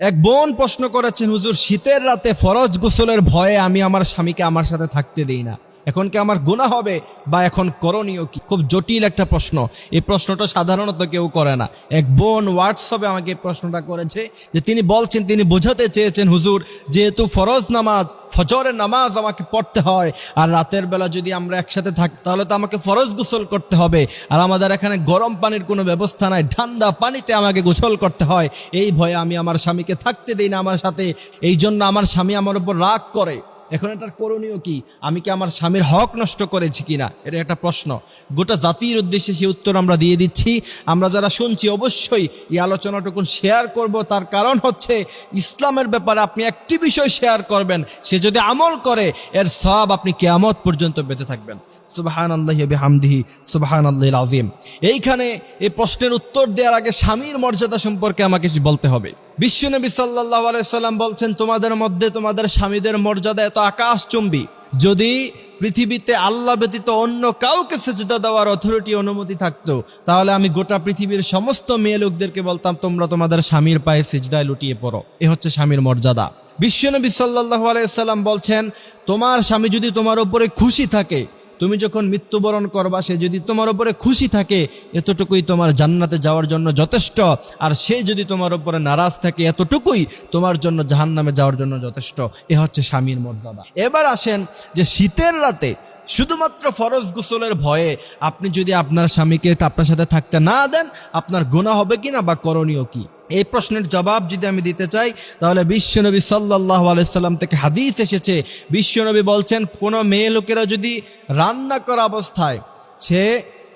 এক বোন প্রশ্ন করেছেন, হুজুর শীতের রাতে ফরজ গোসলের ভয়ে আমি আমার স্বামীকে আমার সাথে থাকতে দেই না, এখন কি আমার গুনাহ হবে বা এখন করণীয় কি? খুব জটিল একটা প্রশ্ন। এই প্রশ্নটা সাধারণত কেউ করে না। এক বোন হোয়াটসঅ্যাপে আমাকে এই প্রশ্নটা করেছে যে তিনি বলছেন, তিনি বোঝাতে চেয়েছেন, হুজুর যেহেতু ফরজ নামাজ ফজরের নামাজ আমাকে পড়তে হয়, আর রাতের বেলা যদি আমরা একসাথে থাকি তাহলে তো আমাকে ফরজ গোসল করতে হবে, আর আমাদের এখানে গরম পানির কোনো ব্যবস্থা নাই, ঠান্ডা পানিতে আমাকে গোসল করতে হয়। এই ভয়ে আমি আমার স্বামীকে থাকতে দেই না আমার সাথে, এই জন্য আমার স্বামী আমার উপর রাগ করে। এখন এটার করণীয় কি? আমি কি আমার স্বামীর হক নষ্ট করেছি কিনা? এটা একটা প্রশ্ন। গোটা জাতির উদ্দেশ্যে সেই উত্তর আমরা দিয়ে দিচ্ছি। আমরা যারা শুনছি অবশ্যই এই আলোচনাটুকু শেয়ার করব। তার কারণ হচ্ছে ইসলামের ব্যাপারে আপনি একটি বিষয় শেয়ার করবেন, সে যদি আমল করে এর সওয়াব আপনি কিয়ামত পর্যন্ত পেতে থাকবেন। সুবহানাল্লাহি ওয়া বিহামদিহি সুবহানাল্লাহিল আযীম। এইখানে এই প্রশ্নের উত্তর দেওয়ার আগে স্বামীর মর্যাদা সম্পর্কে আমাকে কিছু বলতে হবে। বিশ্বনবী সাল্লাল্লাহু আলাইহি সাল্লাম বলছেন, তোমাদের মধ্যে তোমাদের স্বামীদের মর্যাদা এত আকাশচুম্বী, যদি পৃথিবীতে আল্লাহ ব্যতীত অন্য কাউকে সিজদা দেওয়ার অথরিটি অনুমতি থাকতো, তাহলে আমি গোটা পৃথিবীর সমস্ত মেয়ে লোকদেরকে বলতাম তোমরা তোমাদের স্বামীর পায়ে সিজদায় লুটিয়ে পড়ো। এ হচ্ছে স্বামীর মর্যাদা। বিশ্বনবী সাল্লাল্লাহু আলাইহি সাল্লাম বলছেন, তোমার স্বামী যদি তোমার উপরে খুশি থাকে, তুমি যখন মৃত্যুবরণ করবা সে যদি তোমার উপরে খুশি থাকে, এতটুকুই তোমার জান্নাতে যাওয়ার জন্য যথেষ্ট। আর সে যদি তোমার উপরে নারাজ থাকে, এতটুকুই তোমার জন্য জাহান্নামে যাওয়ার জন্য যথেষ্ট। এ হচ্ছে স্বামীর মর্যাদা। এবার আসেন যে শীতের রাতে শুধুমাত্র ফরজ গোসলের ভয়ে আপনি যদি আপনার স্বামীকে আপনার সাথে থাকতে না দেন, আপনার গুনাহ হবে কিনা বা করণীয় কি? এই প্রশ্নের জবাব যদি আমি দিতে চাই, তাহলে বিশ্বনবী সাল্লাল্লাহু আলাইহি সাল্লাম থেকে হাদিস এসেছে। বিশ্বনবী বলছেন, কোনো মেয়ে লোকেরা যদি রান্না করা অবস্থায়, সে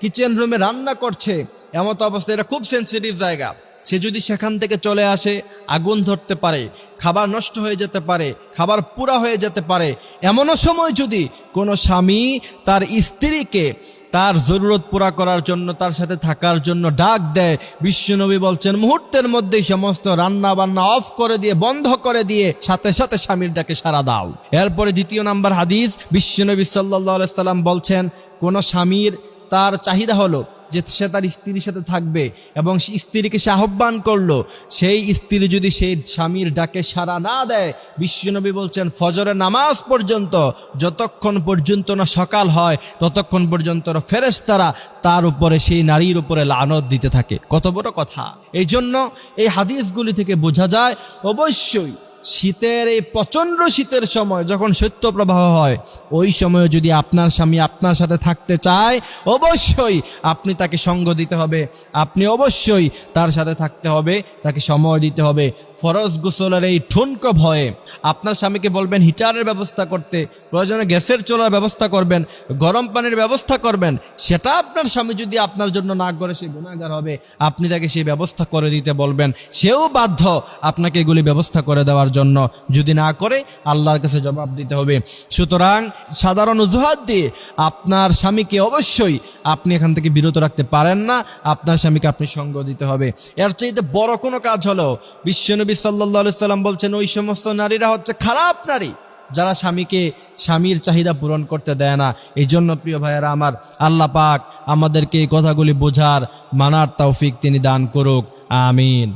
কিচেন রুমে রান্না করছে, এমত অবস্থায়, এটা খুব সেন্সিটিভ জায়গা, সে যদি সেখান থেকে চলে আসে, আগুন ধরতে পারে, খাবার নষ্ট হয়ে যেতে পারে, খাবার পুরা হয়ে যেতে পারে। এমনও সময় যদি কোনো স্বামী তার স্ত্রীকে তার জরুরত পুরা করার জন্য, তার সাথে থাকার জন্য ডাক দেয়, বিশ্বনবী বলছেন মুহূর্তের মধ্যেই সমস্ত রান্না বান্না অফ করে দিয়ে, বন্ধ করে দিয়ে সাথে সাথে স্বামীর ডাকে সাড়া দাও। এরপরে দ্বিতীয় নাম্বার হাদিস, বিশ্বনবী সাল্লাল্লাহু আলাইহি সাল্লাম বলছেন, কোনো স্বামীর তার চাহিদা হলো যে সে তার স্ত্রীর সাথে থাকবে এবং স্ত্রীকে সে আহ্বান করলো, সেই স্ত্রী যদি সেই স্বামীর ডাকে সাড়া না দেয়, বিশ্বনবী বলছেন ফজরের নামাজ পর্যন্ত, যতক্ষণ পর্যন্ত না সকাল হয় ততক্ষণ পর্যন্ত ফেরেশতারা তার উপরে, সেই নারীর উপরে লানত দিতে থাকে। কত বড় কথা! এই জন্য এই হাদিসগুলি থেকে বোঝা যায়, অবশ্যই শীতের, এই প্রচণ্ড শীতের সময় যখন শৈত্যপ্রবাহ হয়, ওই সময় যদি আপনার স্বামী আপনার সাথে থাকতে চায়, অবশ্যই আপনি তাকে সঙ্গ দিতে হবে, আপনি অবশ্যই তার সাথে থাকতে হবে, তাকে সময় দিতে হবে। ফরজ গোসলের এই ঠুনকো ভয়ে আপনার স্বামীকে বলবেন হিটারের ব্যবস্থা করতে, প্রয়োজনে গ্যাসের চুলার ব্যবস্থা করবেন, গরম পানির ব্যবস্থা করবেন। সেটা আপনার স্বামী যদি আপনার জন্য না করে, সে গুনাহগার হবে। আপনি তাকে সেই ব্যবস্থা করে দিতে বলবেন, সেও বাধ্য আপনাকে এগুলি ব্যবস্থা করে দেওয়ার জন্য। যদি না করে, আল্লাহর কাছে জবাব দিতে হবে। সুতরাং সাধারণ অজুহাত দিয়ে আপনার স্বামীকে অবশ্যই আপনি এখান থেকে বিরত রাখতে পারেন না, আপনার স্বামীকে আপনি সঙ্গ দিতে হবে। এর চাইতে বড় কোনো কাজ হলো, বিশ্বনবী সাল্লাল্লাহু আলাইহি সাল্লাম বলছেন, ওই সমস্ত নারীরা হচ্ছে খারাপ নারী যারা স্বামীর চাহিদা পূরণ করতে দেয় না। এই জন্য প্রিয় ভাইয়েরা আমার, আল্লাহ পাক আমাদেরকে এই কথাগুলি বোঝার, মানার তৌফিক তিনি দান করুক। আমিন।